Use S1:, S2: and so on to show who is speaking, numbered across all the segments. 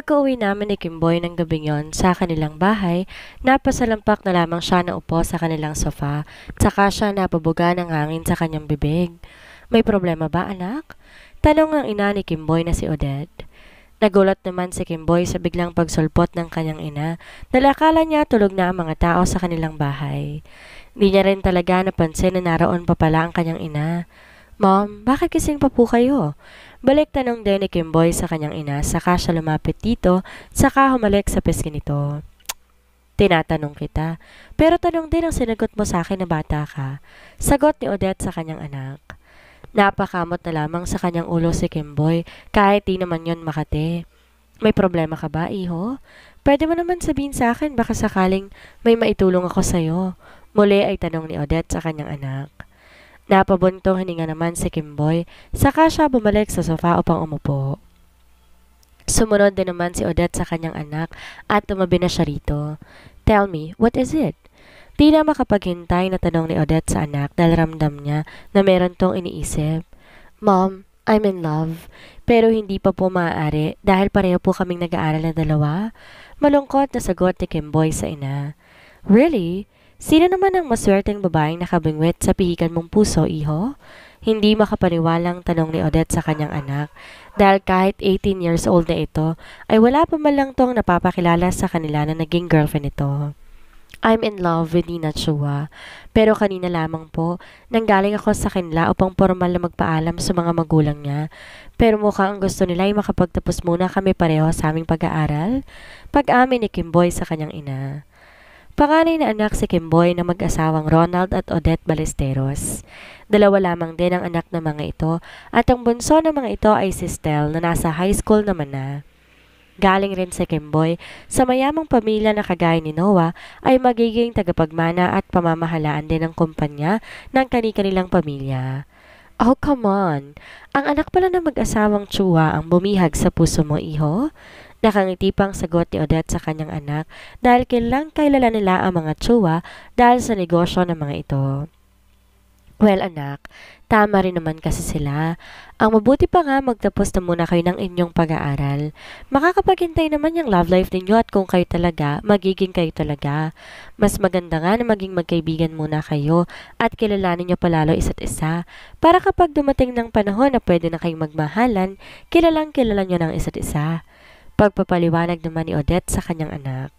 S1: Pagka-uwi namin ni Kimboy ng gabing yon sa kanilang bahay, napasalampak na lamang siya na upo sa kanilang sofa, tsaka siya napabuga ng hangin sa kanyang bibig. May problema ba, anak? Tanong ng ina ni Kimboy na si Odette. Nagulat naman si Kimboy sa biglang pagsulpot ng kanyang ina, dahil akala niya tulog na ang mga tao sa kanilang bahay. Hindi niya rin talaga napansin na naroon pa pala ang kanyang ina. Mom, bakit kising pa po kayo? Balik tanong din ni Kimboy sa kanyang ina, saka siya lumapit dito, saka humalik sa pisngi nito. Tinatanong kita, pero tanong din ang sinagot mo sa akin na bata ka. Sagot ni Odette sa kanyang anak. Napakamot na lamang sa kanyang ulo si Kimboy, kahit di naman yon makati. May problema ka ba, iho? Pwede mo naman sabihin sa akin, baka sakaling may maitulong ako sa'yo. Muli ay tanong ni Odette sa kanyang anak. Napabuntong hininga naman si Kimboy, saka siya bumalik sa sofa upang umupo. Sumunod din naman si Odette sa kanyang anak at tumabi na siya rito. Tell me, what is it? Di na makapaghintay na tanong ni Odette sa anak dahil ramdam niya na meron tong iniisip. Mom, I'm in love. Pero hindi pa po maaari dahil pareho po kaming nag-aaral na dalawa. Malungkot na sagot ni Kimboy sa ina. Really? Sino naman ang maswerteng babaeng nakabingwit sa pihikan mong puso, iho? Hindi makapaniwalang tanong ni Odette sa kanyang anak, dahil kahit 18 years old na ito, ay wala pa man lang tong napapakilala sa kanila na naging girlfriend ito. I'm in love with Nina Chua, pero kanina lamang po, nanggaling ako sa kanila upang formal na magpaalam sa mga magulang niya, pero mukhang ang gusto nila ay makapagtapos muna kami pareho sa aming pag-aaral. Pag-amin ni Kimboy sa kanyang ina. Panganay na anak si Kimboy na mag-asawang Ronald at Odette Ballesteros. Dalawa lamang din ang anak ng mga ito at ang bunso ng mga ito ay si Stel na nasa high school naman na. Galing rin si Kimboy sa mayamang pamilya na kagaya ni Noah ay magiging tagapagmana at pamamahalaan din ng kumpanya ng kani-kanilang pamilya. Oh, come on! Ang anak pala ng mag-asawang Chua ang bumihag sa puso mo, iho? Nakangiti pang sagot ni Odette sa kanyang anak dahil kilalang kailala nila ang mga Chua dahil sa negosyo ng mga ito. Well anak, tama rin naman kasi sila. Ang mabuti pa nga magtapos na muna kayo ng inyong pag-aaral. Makakapaghintay naman yung love life ninyo at kung kayo talaga, magiging kayo talaga. Mas maganda nga na maging magkaibigan muna kayo at kilalanin nyo palalo isa't isa. Para kapag dumating ng panahon na pwede na kayong magmahalan, kilalang kilala nyo ng isa't isa. Pagpapaliwanag naman ni Odette sa kanyang anak.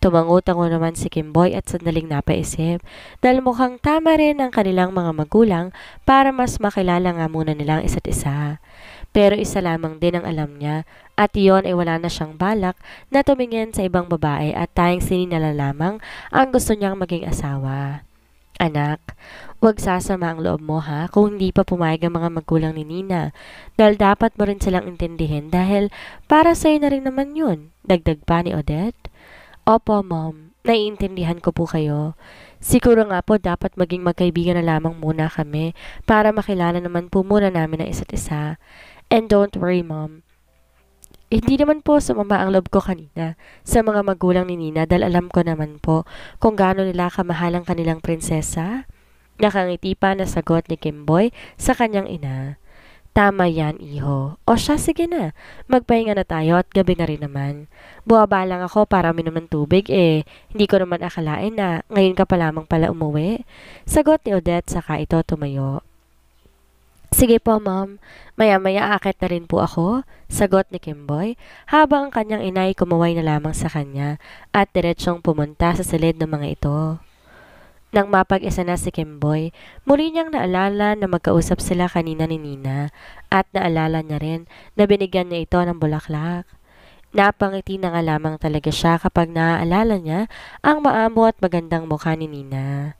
S1: Tumangutango naman si Kimboy at sandaling napaisip dahil mukhang tama rin ang kanilang mga magulang para mas makilala nga muna nilang isa't isa. Pero isa lamang din ang alam niya at iyon ay wala na siyang balak na tumingin sa ibang babae at tayong sininala lamang ang gusto niyang maging asawa. Anak, huwag sasama ang loob mo ha kung hindi pa pumayag ang mga magulang ni Nina dahil dapat mo rin silang intindihin dahil para sa'yo na rin naman yun, dagdag pa ni Odette. Opo, Mom. Naiintindihan ko po kayo. Siguro nga po dapat maging magkaibigan na lamang muna kami para makilala naman po muna namin ang isa't isa. And don't worry, Mom. Hindi naman po sumama ang loob ko kanina sa mga magulang ni Nina dahil alam ko naman po kung gaano nila kamahal ang kanilang prinsesa. Nakangiti pa na sagot ni Kimboy sa kanyang ina. Tama yan, iho. O siya, sige na. Magpahinga na tayo at gabi na rin naman. Buwaba lang ako para uminom ng tubig hindi ko naman akalain na ngayon ka pa lamang pala umuwi. Sagot ni Odette saka ito tumayo. Sige po, Mom. Maya-maya aakit na rin po ako. Sagot ni Kimboy habang ang kanyang inay kumaway na lamang sa kanya at diretsyong pumunta sa silid ng mga ito. Nang mapag-isa na si Kimboy, muli niyang naalala na magkausap sila kanina ni Nina at naalala niya rin na binigyan niya ito ng bulaklak. Napangiti na nga lamang talaga siya kapag naaalala niya ang maamo at magandang mukha ni Nina.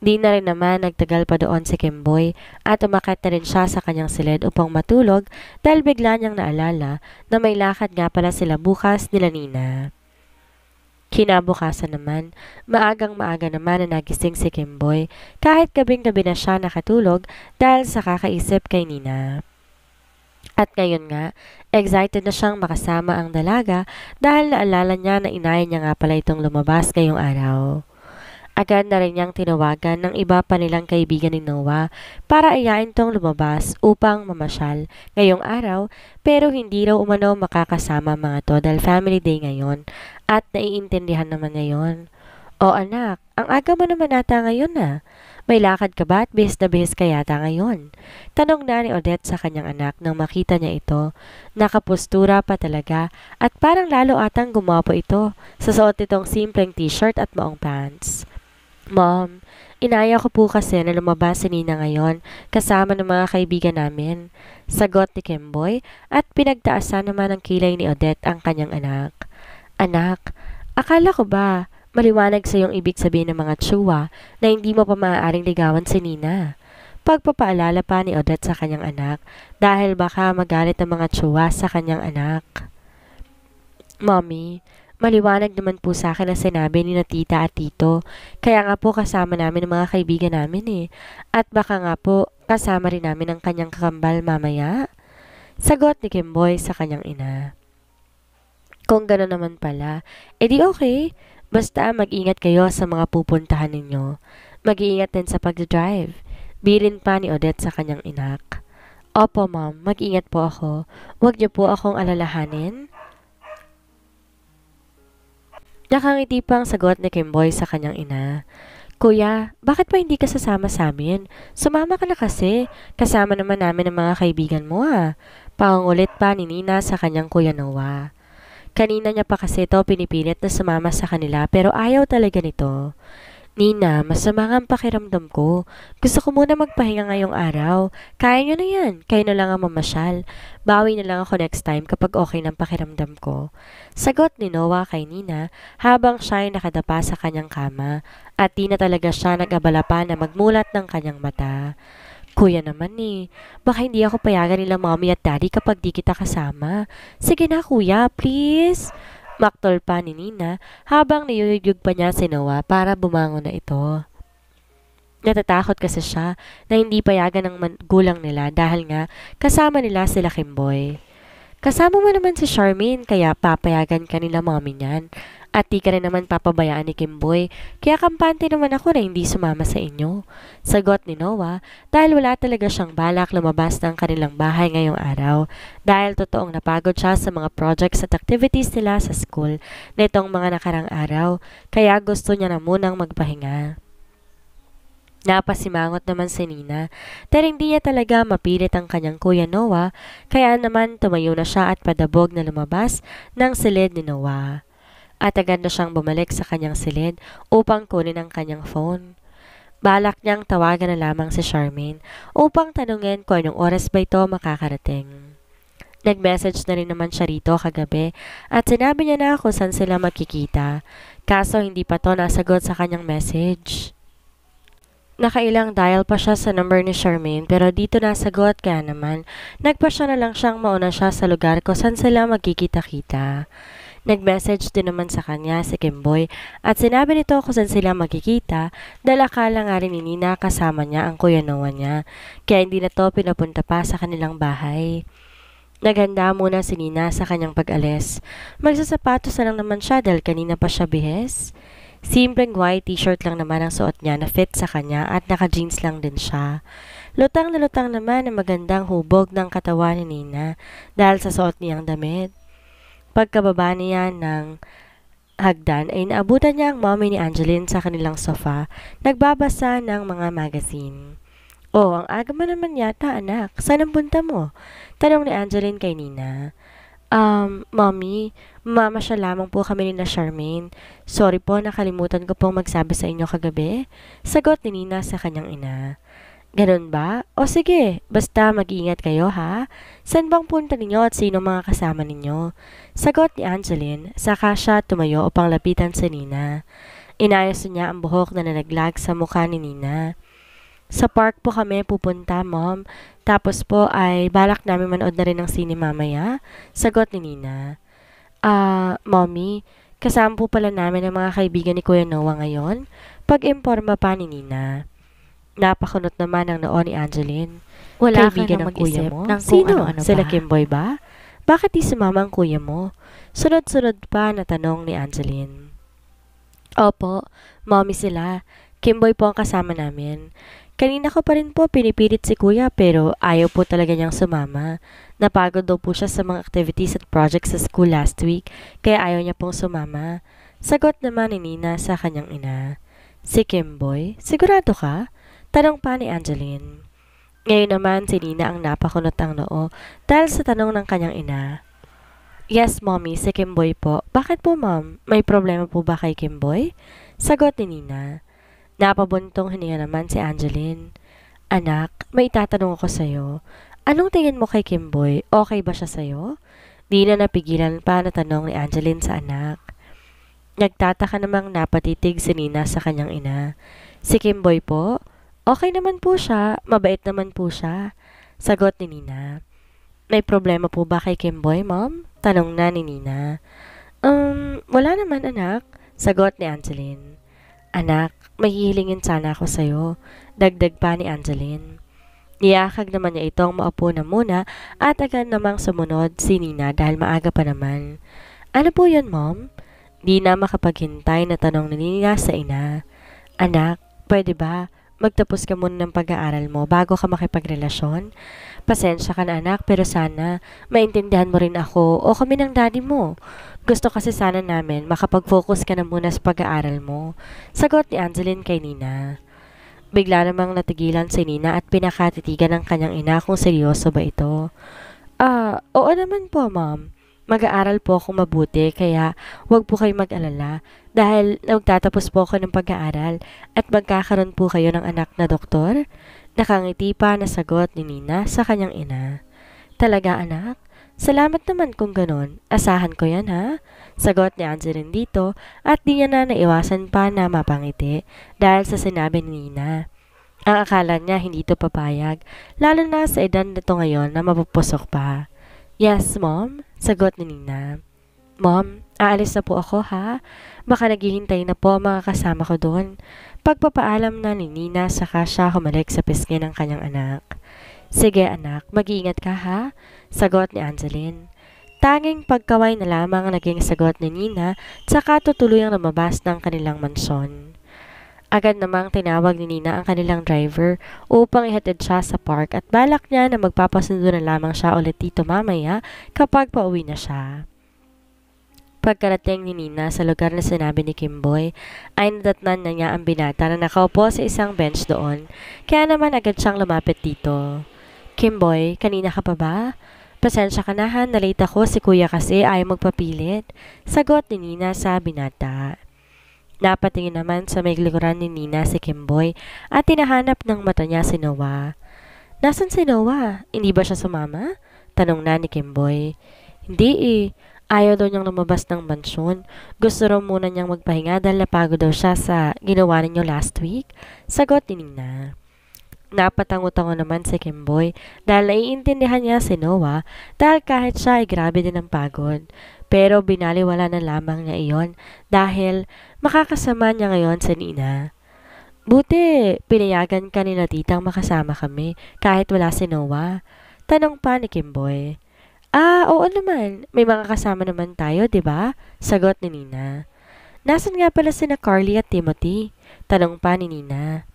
S1: Di na rin naman nagtagal pa doon si Kimboy at umakyat na rin siya sa kanyang silid upang matulog dahil bigla niyang naalala na may lakad nga pala sila bukas nila Nina. Kinabukasan naman, maagang-maaga naman na nagising si Kimboy kahit gabing-gabi na siya nakatulog dahil sa kakaisip kay Nina. At ngayon nga, excited na siyang makasama ang dalaga dahil naalala niya na inaya niya nga pala itong lumabas ngayong araw. Agad na rin niyang tinawagan ng iba pa nilang kaibigan ni Noah para ayain tong lumabas upang mamasyal ngayong araw, pero hindi raw umano makakasama mga to dahil family day ngayon at naiintindihan naman niya yun. O anak, ang aga mo naman ata ngayon na. May lakad ka ba at bihis na bihis ka yata ngayon? Tanong na ni Odette sa kanyang anak nang makita niya ito. Nakapustura pa talaga at parang lalo atang gumapo ito sa suot nitong simpleng t-shirt at maong pants. Mom, inaya ko po kasi na lumabas si Nina ngayon kasama ng mga kaibigan namin. Sagot ni Kimboy at pinagtaasan naman ng kilay ni Odette ang kanyang anak. Anak, akala ko ba maliwanag sa iyong ibig sabihin ng mga tsuwa na hindi mo pa maaaring ligawan si Nina? Pagpapaalala pa ni Odette sa kanyang anak dahil baka magalit ang mga tsuwa sa kanyang anak. Mommy, maliwanag naman po sa akin na sinabi ni na tita at tito. Kaya nga po kasama namin ang mga kaibigan namin eh. At baka nga po kasama rin namin ang kanyang kakambal mamaya. Sagot ni Kimboy sa kanyang ina. Kung gano'n naman pala, edi okay. Basta mag-ingat kayo sa mga pupuntahan ninyo. Mag-iingat din sa pag-drive. Birin pa ni Odette sa kanyang inak. Opo ma'am, mag-ingat po ako. Huwag niyo po akong alalahanin. Nakangiti pang sagot ni Kimboy sa kanyang ina. Kuya, bakit pa hindi ka sasama sa amin? Sumama ka na kasi. Kasama naman namin ang mga kaibigan mo ah. Pangungulit pa ni Nina sa kanyang kuya Noah. Kanina niya pa kasi ito pinipilit na sumama sa kanila pero ayaw talaga nito. Nina, masama nga ang pakiramdam ko. Gusto ko muna magpahinga ngayong araw. Kaya niyo na yan. Kayo na lang ang mamasyal. Bawi na lang ako next time kapag okay ng pakiramdam ko. Sagot ni Noah kay Nina habang siya ay nakadapa sa kanyang kama at di na talaga siya nag-abala pa na magmulat ng kanyang mata. Kuya naman eh, baka hindi ako payagan nila mommy at daddy kapag di kita kasama. Sige na kuya, please. Maktol pa ni Nina habang niyuyugyug pa niya si Noah para bumangon na ito. Natatakot kasi siya na hindi payagan ng magulang nila dahil nga kasama nila sila Kimboy. Kasama mo naman si Charmaine kaya papayagan ka nila mommy niyan. At di ka rin naman papabayaan ni Kimboy, kaya kampante naman ako na hindi sumama sa inyo. Sagot ni Noah dahil wala talaga siyang balak lumabas ng kanilang bahay ngayong araw dahil totoong napagod siya sa mga projects at activities nila sa school nitong mga nakarang araw, kaya gusto niya na munang magpahinga. Napasimangot naman si Nina dahil hindi niya talaga mapilit ang kanyang kuya Noah, kaya naman tumayo na siya at padabog na lumabas ng silid ni Noah. At agad na siyang bumalik sa kanyang silid upang kunin ang kanyang phone. Balak niyang tawagan na lamang si Charmaine upang tanungin kung anong oras ba ito makakarating. Nag-message na rin naman siya rito kagabi at sinabi niya na kung saan sila magkikita, kaso hindi pa to nasagot sa kanyang message. Nakailang dial pa siya sa number ni Charmaine pero dito nasagot kaya naman nagpa siya na lang siyang mauna siya sa lugar kung saan sila magkikita-kita. Nag-message din naman sa kanya si Kimboy at sinabi nito kung saan sila magkikita dahil akala nga rin ni Nina kasama niya ang kuya Noah niya kaya hindi na to pinapunta pa sa kanilang bahay. Naghanda muna si Nina sa kanyang pag-alis. Magsasapatos na lang naman siya dahil kanina pa siya bihis. Simpleng white t-shirt lang naman ang suot niya na fit sa kanya at naka-jeans lang din siya. Lutang na lutang naman ang magandang hubog ng katawan ni Nina dahil sa suot niyang damit. Pagkababa niya ng hagdan ay naabutan niya ang mommy ni Angeline sa kanilang sofa, nagbabasa ng mga magazine. Oh, ang aga mo naman yata anak, saan ang punta mo? Tanong ni Angeline kay Nina. Mommy, mamasyal lamang po kami ni na Charmaine. Sorry po, nakalimutan ko pong magsabi sa inyo kagabi. Sagot ni Nina sa kanyang ina. Ganun ba? O sige, basta mag-iingat kayo ha. Saan bang punta ninyo at sino mga kasama ninyo? Sagot ni Angeline, saka siya tumayo upang lapitan si Nina. Inayos niya ang buhok na nalaglag sa mukha ni Nina. Sa park po kami pupunta, Mom. Tapos po ay balak namin manood na rin ng sine mamaya. Sagot ni Nina. Mommy, kasama po pala namin ang mga kaibigan ni Kuya Noah ngayon. Pag-imporma pa ni Nina. Napakunot naman ang noo ni Angeline. Wala kaibigan ng kuya mo? Sino?
S2: Ano-ano
S1: Sila
S2: ba?
S1: Kimboy ba? Bakit di sumama ang kuya mo? Sunod-sunod pa na tanong ni Angeline. Opo, mommy sila. Kimboy po ang kasama namin. Kanina ko pa rin po pinipilit si kuya pero ayaw po talaga niyang sumama. Napagod daw po siya sa mga activities at projects sa school last week kaya ayaw niya pong sumama. Sagot naman ni Nina sa kanyang ina. Si Kimboy, sigurado ka? Tanong pa ni Angeline. Ngayon naman si Nina ang napakunot ang noo dahil sa tanong ng kanyang ina. Yes, mommy, si Kimboy po. Bakit po, ma'am? May problema po ba kay Kimboy? Sagot ni Nina. Napabuntong hininga naman si Angeline. Anak, may itatanong ako sa'yo. Anong tingin mo kay Kimboy? Okay ba siya sa'yo? Di na napigilan pa na tanong ni Angeline sa anak. Nagtataka namang napatitig si Nina sa kanyang ina. Si Kimboy po? Okay naman po siya. Mabait naman po siya. Sagot ni Nina. May problema po ba kay Kimboy, mom? Tanong na ni Nina. Wala naman anak. Sagot ni Angeline. Anak, may hihilingin sana ako sa'yo. Dagdag pa ni Angeline. Niyakag naman niya itong maupo na muna at agad namang sumunod si Nina dahil maaga pa naman. Ano po yun, mom? Di na makapaghintay na tanong ni Nina sa ina. Anak, pwede ba? Magtapos ka muna ng pag-aaral mo bago ka makipagrelasyon? Pasensya ka na anak pero sana maintindihan mo rin ako o kami ng daddy mo. Gusto kasi sana namin makapag-focus ka na muna sa pag-aaral mo. Sagot ni Angeline kay Nina. Bigla namang natigilan si Nina at pinakatitigan ng kanyang ina kung seryoso ba ito. Oo naman po, ma'am. Mag-aaral po akong mabuti kaya wag po kayo mag-alala dahil nagtatapos po ako ng pag-aaral at magkakaroon po kayo ng anak na doktor. Nakangiti pa na sagot ni Nina sa kanyang ina. Talaga anak? Salamat naman kung ganon. Asahan ko yan ha? Sagot ni Angeline dito at di niya na naiwasan pa na mapangiti dahil sa sinabi ni Nina. Ang akala niya hindi ito papayag, lalo na sa edad nito ngayon na mapupusok pa. Yes, mom? Sagot ni Nina. Mom, aalis na po ako ha? Baka naghihintay na po ang mga kasama ko doon. Pagpapaalam na ni Nina saka siya humalik sa pisngi ng kanyang anak. Sige anak, mag-iingat ka ha? Sagot ni Angeline. Tanging pagkaway na lamang ang naging sagot ni Nina saka tutuluyang lumabas ng kanilang mansyon. Agad namang tinawag ni Nina ang kanilang driver upang ihatid siya sa park at balak niya na magpapasundo na lamang siya ulit dito mamaya kapag pauwi na siya. Pagkarating ni Nina sa lugar na sinabi ni Kimboy, ay nadatnan na niya ang binata na nakaupo sa isang bench doon, kaya naman agad siyang lumapit dito. Kimboy, kanina ka pa ba? Pasensya ka na han, nalate ako si kuya kasi ayaw magpapilit. Sagot ni Nina sa binata. Napatingin naman sa may likuran ni Nina si Kimboy at tinahanap ng mata niya si Noah. Nasaan si Noah? Hindi ba siya sumama? Tanong na ni Kimboy. Hindi eh. Ayaw daw niyang lumabas ng mansyon. Gusto raw muna niyang magpahinga dahil napagod daw siya sa ginawa ninyo last week. Sagot ni Nina. Napatango-tango naman si Kimboy dahil naiintindihan niya si Noah dahil kahit siya ay grabe din ang pagod. Pero binaliwala na lamang niya iyon dahil makakasama niya ngayon si Nina. Buti, pinayagan ka ni titang makasama kami kahit wala si Noah. Tanong pa ni Kimboy. Oo naman. May mga kasama naman tayo, di ba? Sagot ni Nina. Nasaan nga pala sina Carly at Timothy? Tanong pa ni Nina.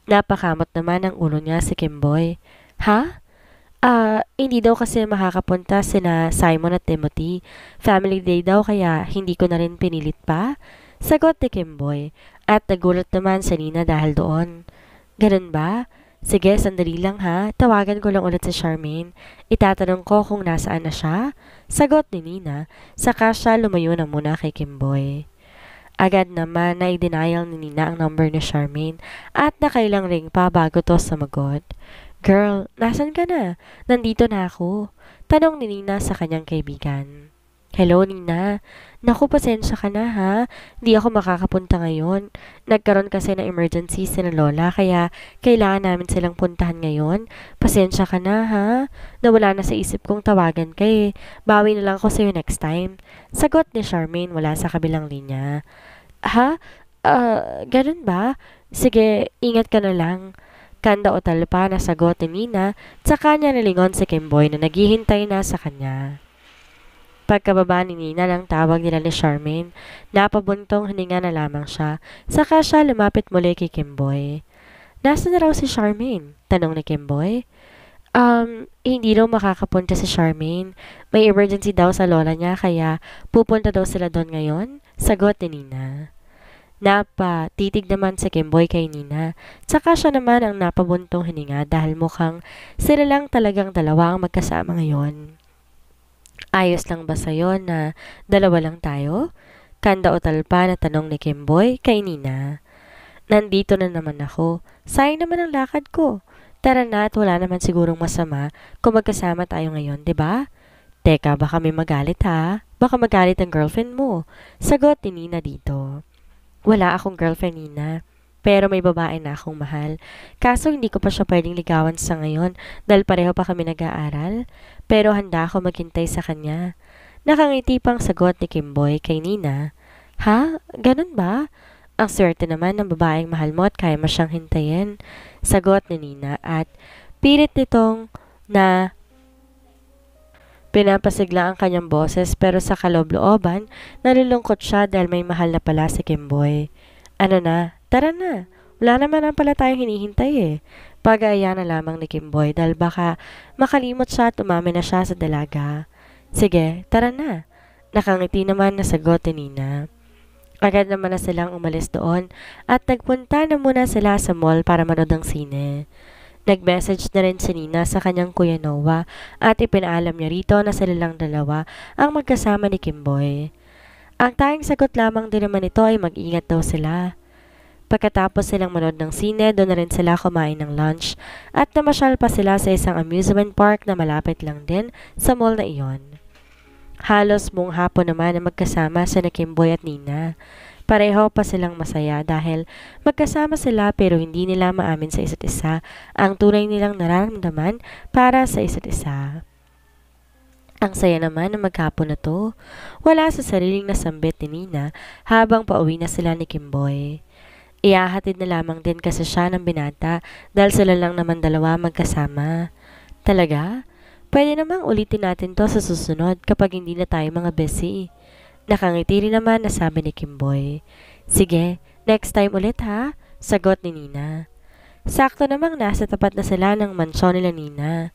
S1: Napakamot naman ang ulo niya si Kimboy. Ha? Hindi daw kasi makakapunta sina Simon at Timothy. Family day daw kaya hindi ko na rin pinilit pa. Sagot ni Kimboy at nagulat naman si Nina dahil doon. Ganun ba? Sige, sandali lang ha. Tawagan ko lang ulit si Charmaine. Itatanong ko kung nasaan na siya. Sagot ni Nina, saka siya lumayo na muna kay Kimboy. Agad naman na i-denial ni Nina ang number ni Charmaine at nakailang ring pa bago to sumagot. Girl, nasan ka na? Nandito na ako. Tanong ni Nina sa kanyang kaibigan. Hello, Nina. Naku, pasensya ka na ha. Di ako makakapunta ngayon. Nagkaroon kasi ng emergency si na Lola kaya kailangan namin silang puntahan ngayon. Pasensya ka na ha. Nawala na sa isip kong tawagan ka eh. Bawi na lang ako sa'yo next time. Sagot ni Charmaine wala sa kabilang linya. Ha? Ganun ba? Sige, ingat ka na lang. Kanda o talpa na sagot ni Nina, tsaka niya nalingon si Kimboy na naghihintay na sa kanya. Pagkababa ni Nina ng tawag nila ni Charmaine, napabuntong hininga na lamang siya, saka siya lumapit muli kay Kimboy. Nasaan na raw si Charmaine? Tanong ni Kimboy. Hindi daw makakapunta si Charmaine. May emergency daw sa lola niya kaya pupunta daw sila doon ngayon, sagot ni Nina. Napatitig naman si Kimboy kay Nina. Saka siya naman ang napabuntong hininga dahil mukhang sila lang talagang dalawa ang magkasama ngayon. Ayos lang ba sa'yo na dalawa lang tayo? Kanda o talpa na tanong ni Kimboy kay Nina. Nandito na naman ako. Sayang naman ang lakad ko. Tara na at wala naman sigurong masama kung magkasama tayo ngayon, 'di ba? Teka, baka may magalit ha? Baka magalit ang girlfriend mo. Sagot ni Nina dito. Wala akong girlfriend, Nina. Pero may babae na akong mahal. Kaso hindi ko pa siya pwedeng ligawan sa ngayon dahil pareho pa kami nag-aaral. Pero handa ako maghintay sa kanya. Nakangiti pang sagot ni Kimboy kay Nina. Ha? Ganun ba? Ang swerte naman ng babaeng mahal mo at kaya mo siyang hintayin. Sagot ni Nina at pilit nitong na pinapasigla ang kanyang boses pero sa kaloob-looban, nalulungkot siya dahil may mahal na pala si Kimboy. Ano na? Tara na. Wala naman na pala tayong hinihintay eh. Pag-aaya na lamang ni Kimboy dahil baka makalimot siya at umami na siya sa dalaga. Sige, tara na. Nakangiti naman na sagot ni Nina. Agad naman na silang umalis doon at nagpunta na muna sila sa mall para manood ng sine. Nag-message na rin si Nina sa kanyang kuya Noah at ipinaalam niya rito na sila lang dalawa ang magkasama ni Kimboy. Ang tanging sagot lamang din naman ito ay mag-ingat daw sila. Pagkatapos silang manood ng sine, doon na rin sila kumain ng lunch at namasyal pa sila sa isang amusement park na malapit lang din sa mall na iyon. Halos buong hapon naman na magkasama sina Kimboy at Nina. Pareho pa silang masaya dahil magkasama sila pero hindi nila maamin sa isa't isa ang tunay nilang nararamdaman para sa isa't isa. Ang saya naman ng maghapon na to. Wala sa sariling nasambit ni Nina habang pauwi na sila ni Kimboy. Iyahatid na lamang din kasi siya ng binata dahil sila lang naman dalawa magkasama. Talaga? Pwede namang ulitin natin to sa susunod kapag hindi na tayo mga busy. Nakangiti rin naman na sabi ni Kimboy. Sige, next time ulit ha, sagot ni Nina. Sakto namang nasa tapat na sila ng mansyon nila Nina.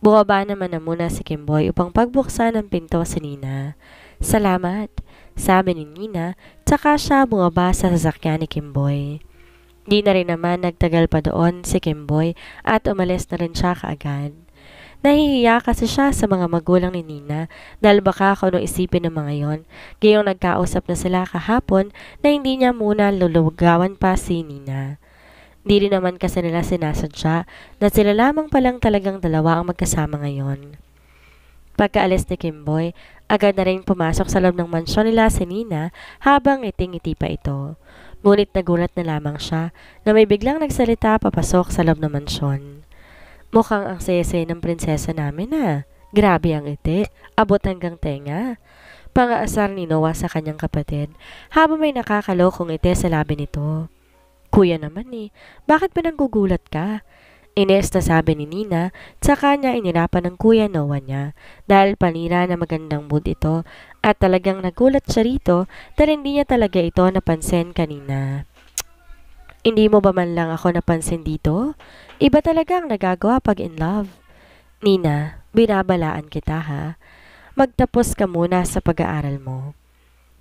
S1: Bumaba naman na muna si Kimboy upang pagbuksan ng pinto si Nina. Salamat, sabi ni Nina, tsaka siya bumaba sa sasakyan ni Kimboy. Di na rin naman nagtagal pa doon si Kimboy at umalis na rin siya kaagad. Nahihiya kasi siya sa mga magulang ni Nina dahil baka kung ano isipin ng mga yon. Gayong nagkausap na sila kahapon na hindi niya muna lulugawan pa si Nina. Di rin naman kasi nila sinasadya na sila lamang palang talagang dalawa ang magkasama ngayon. Pagkaalis ni Kimboy, agad na rin pumasok sa loob ng mansyon nila si Nina habang ngiti-ngiti pa ito. Ngunit nagulat na lamang siya na may biglang nagsalita papasok sa loob ng mansyon. Mukhang ang saya-saya ng prinsesa namin ah. Grabe ang iti, abot hanggang tenga. Pangaasar ni Noah sa kanyang kapatid habang may nakakalokong iti sa labi nito. Kuya naman eh, bakit ba nanggugulat ka? Ines na sabi ni Nina, tsaka niya inirapan ng kuya Noah niya dahil panira na magandang mood ito at talagang nagulat siya rito dahil hindi niya talaga ito napansin kanina. Hindi mo ba man lang ako napansin dito? Iba talaga ang nagagawa pag in love. Nina, binabalaan kita ha. Magtapos ka muna sa pag-aaral mo.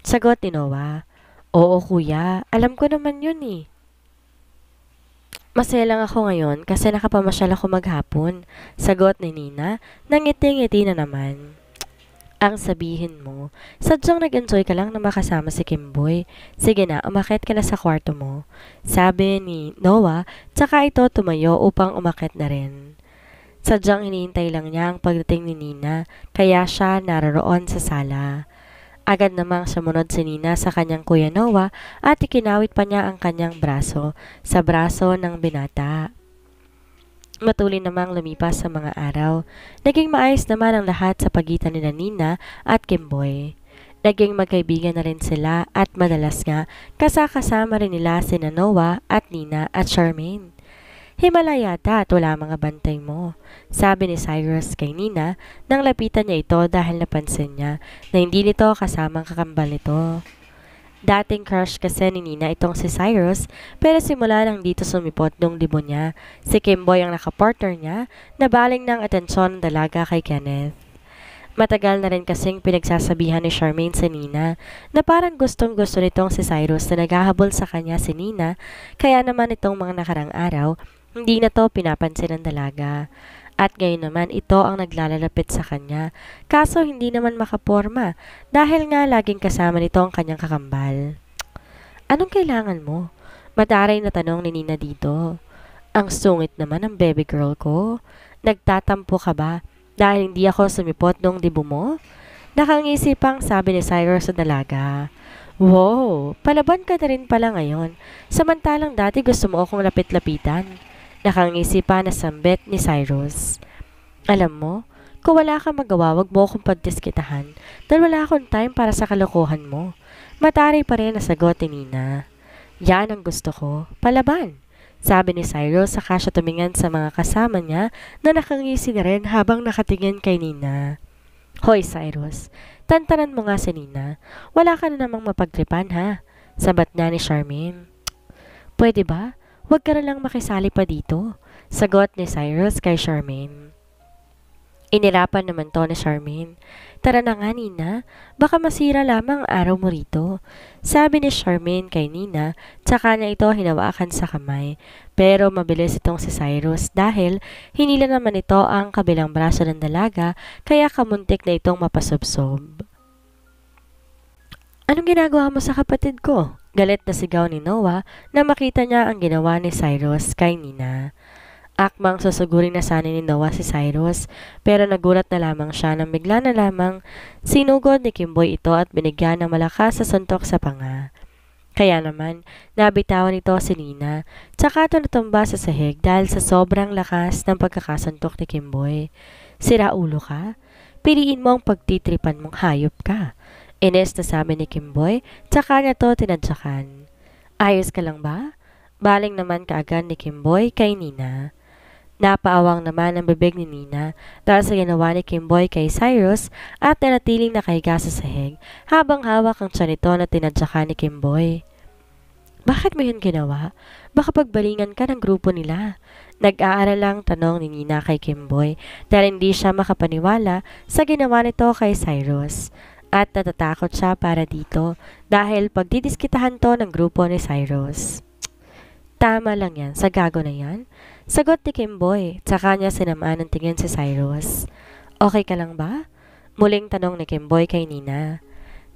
S1: Sagot ni Noah. Oo kuya, alam ko naman yun eh. Masaya lang ako ngayon kasi nakapamasyal ako maghapon. Sagot ni Nina, nangiti-ngiti na naman. Ang sabihin mo, sadyang nag-enjoy ka lang na makasama si Kimboy. Sige na, umakyat ka na sa kwarto mo. Sabi ni Noah, tsaka ito tumayo upang umakyat na rin. Sadyang hinihintay lang niya ang pagdating ni Nina, kaya siya naroon sa sala. Agad namang sumunod si Nina sa kanyang kuya Noah at ikinawit pa niya ang kanyang braso sa braso ng binata. Matuloy namang lumipas sa mga araw. Naging maayos naman ang lahat sa pagitan nila Nina at Kimboy. Naging magkaibigan na rin sila at madalas nga kasama rin nila sina Noah at Nina at Charmaine. Himala yata at wala mga bantay mo, sabi ni Cyrus kay Nina nang lapitan niya ito dahil napansin niya na hindi nito kasamang kakambal nito. Dating crush kasi ni Nina itong si Cyrus pero simula nang dito sumipot nung libo niya, si Kimboy ang nakapartner niya na baling ng atensyon ng dalaga kay Kenneth. Matagal na rin kasing pinagsasabihan ni Charmaine si Nina na parang gustong gusto nitong si Cyrus na naghahabol sa kanya si Nina kaya naman itong mga nakarang araw hindi na to pinapansin ng dalaga. At ngayon naman ito ang naglalalapit sa kanya kaso hindi naman makaporma dahil nga laging kasama nito ang kanyang kakambal. Anong kailangan mo? Mataray na tanong ni Nina dito. Ang sungit naman ng baby girl ko. Nagtatampo ka ba? Dahil hindi ako sumipot nung dibo mo? Nakangisi pang sabi ni Cyrus sa dalaga. Wow, palaban ka na rin pala ngayon. Samantalang dati gusto mo akong lapit-lapitan. Nakangisi pa na sambit ni Cyrus. Alam mo, kung wala kang magawa, wag mo akong pagdiskitahan dahil wala akong time para sa kalokohan mo. Mataray pa rin na sagot ni Nina. Yan ang gusto ko, palaban. Sabi ni Cyrus saka siya tumingin sa mga kasama niya na nakangisi na rin habang nakatingin kay Nina. Hoy Cyrus, tantanan mo nga si Nina. Wala ka na namang mapagtripan ha? Sabat na ni Charmaine. Pwede ba? Huwag ka na lang makisali pa dito. Sagot ni Cyrus kay Charmaine. Inirapan naman to ni Charmaine. Tara na nga Nina, baka masira lamang ang araw mo rito. Sabi ni Charmaine kay Nina, tsaka niya ito hinawakan sa kamay. Pero mabilis itong si Cyrus dahil hinila naman ito ang kabilang braso ng dalaga kaya kamuntik na itong mapasubsob. Anong ginagawa mo sa kapatid ko? Galit na sigaw ni Noah na makita niya ang ginawa ni Cyrus kay Nina. Akmang susugurin na sana ni Noah si Cyrus pero nagulat na lamang siya nang bigla na lamang sinugod ni Kimboy ito at binigyan ng malakas sa suntok sa panga. Kaya naman, nabitawan ito si Nina tsaka ito natumba sa sahig dahil sa sobrang lakas ng pagkakasuntok ni Kimboy. Sira ulo ka? Piliin mo ang pagtitripan mong hayop ka. Ines na sabi ni Kimboy tsaka niya to tinadyakan. Ayos ka lang ba? Baling naman kaagad ni Kimboy kay Nina. Napaawang naman ang bibig ni Nina dahil sa ginawa ni Kimboy kay Cyrus at nanatiling nakahiga sa sahig habang hawak ang tiyan nito na tinadyakan ni Kimboy. Bakit mo yun ginawa? Baka pagbalingan ka ng grupo nila. Nag-aaral lang tanong ni Nina kay Kimboy dahil hindi siya makapaniwala sa ginawa nito kay Cyrus. At natatakot siya para dito dahil pagdidiskitahan to ng grupo ni Cyrus. Tama lang yan, sa gago na yan. Sagot ni Kimboy, tsaka niya sinamaan ng tingin si Cyrus. Okay ka lang ba? Muling tanong ni Kimboy kay Nina.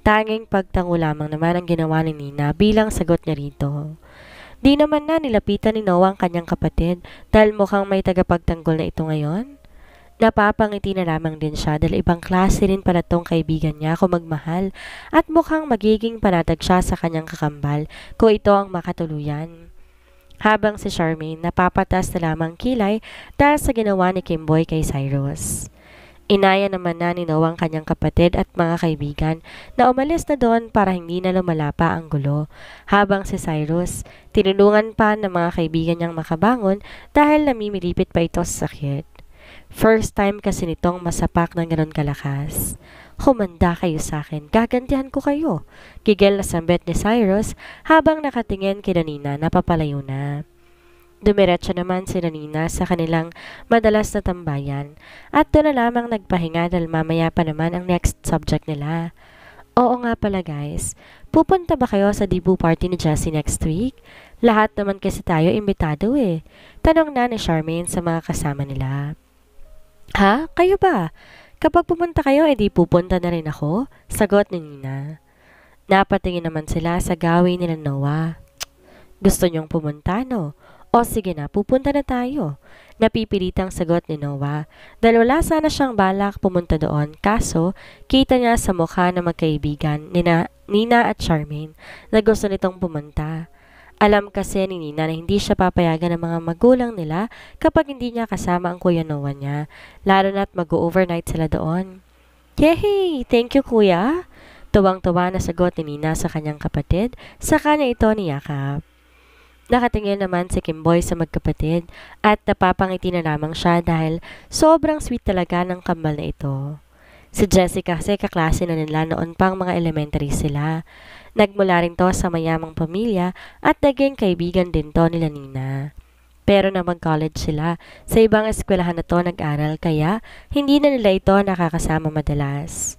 S1: Tanging pagtango lamang naman ang ginawa ni Nina bilang sagot niya rito. Di naman na nilapitan ni Noah ang kanyang kapatid dahil mukhang may tagapagtanggol na ito ngayon. Napapangiti na lamang din siya dahil ibang klase rin pala tong kaibigan niya kung magmahal at mukhang magiging panatag siya sa kanyang kakambal kung ito ang makatuluyan. Habang si Charmaine napapatas na lamang kilay dahil sa ginawa ni Kimboy kay Cyrus. Inaya naman na ni Noah ang kanyang kapatid at mga kaibigan na umalis na doon para hindi na lumala pa ang gulo. Habang si Cyrus, tinulungan pa ng mga kaibigan niyang makabangon dahil namimilipit pa ito sa sakit. First time kasi nitong masapak ng ganon kalakas. Humanda kayo sa akin, gagantihan ko kayo. Gigil na sambit ni Cyrus habang nakatingin kina Nina na papalayo na. Dumiretso naman si Nina sa kanilang madalas na tambayan at doon na lamang nagpahinga dahil mamaya pa naman ang next subject nila. Oo nga pala guys, pupunta ba kayo sa debut party ni Jessie next week? Lahat naman kasi tayo imbitado eh. Tanong na ni Charmaine sa mga kasama nila. Ha? Kayo ba? Kapag pupunta kayo, edi pupunta na rin ako? Sagot ni Nina. Napatingin naman sila sa gawin nila Noah. Gusto niyong pumunta, no? O sige na, pupunta na tayo. Napipilitang sagot ni Noah. Dahil wala sana siyang balak pumunta doon, kaso kita niya sa mukha ng magkaibigan Nina at Charmaine na gusto nitong pumunta. Alam kasi ni Nina na hindi siya papayagan ng mga magulang nila kapag hindi niya kasama ang kuya Noah niya, lalo na't mag-overnight sila doon. Yehey! Thank you kuya! Tuwang-tuwa na sagot ni Nina sa kanyang kapatid, sa kanya ito niyakap. Nakatingin naman si Kimboy sa magkapatid at napapangiti na lamang siya dahil sobrang sweet talaga ng kambal na ito. Si Jessica kasi kaklase na nila noon pang mga elementary sila. Nagmula rin to sa mayamang pamilya at naging kaibigan din to nila Nina. Pero na mag-college sila, sa ibang eskwelahan na to nag-aral kaya hindi na nila ito nakakasama madalas.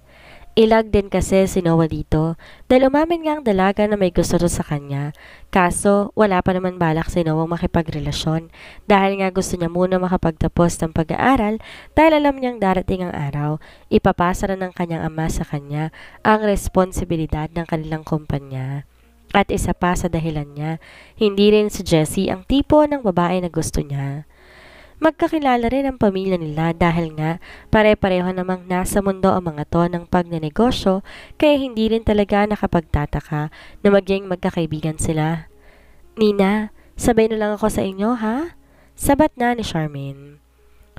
S1: Ilag din kasi si Noah dito dahil umamin nga ang dalaga na may gusto to sa kanya. Kaso wala pa naman balak si Noah makipagrelasyon dahil nga gusto niya muna makapagtapos ng pag-aaral dahil alam niyang darating ang araw, ipapasa na ng kanyang ama sa kanya ang responsibilidad ng kanilang kumpanya. At isa pa sa dahilan niya, hindi rin si Jessie ang tipo ng babae na gusto niya. Magkakilala rin ang pamilya nila dahil nga pare-pareho namang nasa mundo ang mga to ng pagnenegosyo kaya hindi rin talaga nakapagtataka na maging magkakaibigan sila. Nina, sabay na lang ako sa inyo ha? Sabat na ni Charmaine.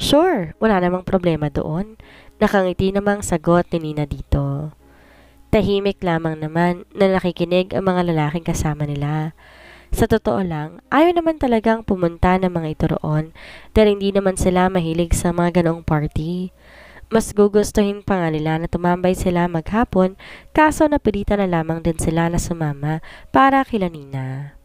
S1: Sure, wala namang problema doon. Nakangiti namang sagot ni Nina dito. Tahimik lamang naman na nakikinig ang mga lalaking kasama nila. Sa totoo lang, ayaw naman talagang pumunta ng mga ito roon dahil hindi naman sila mahilig sa mga ganoong party. Mas gugustuhin pa nga nila na tumambay sila maghapon kaso napilitan na lamang din sila na sumama para kila Nina.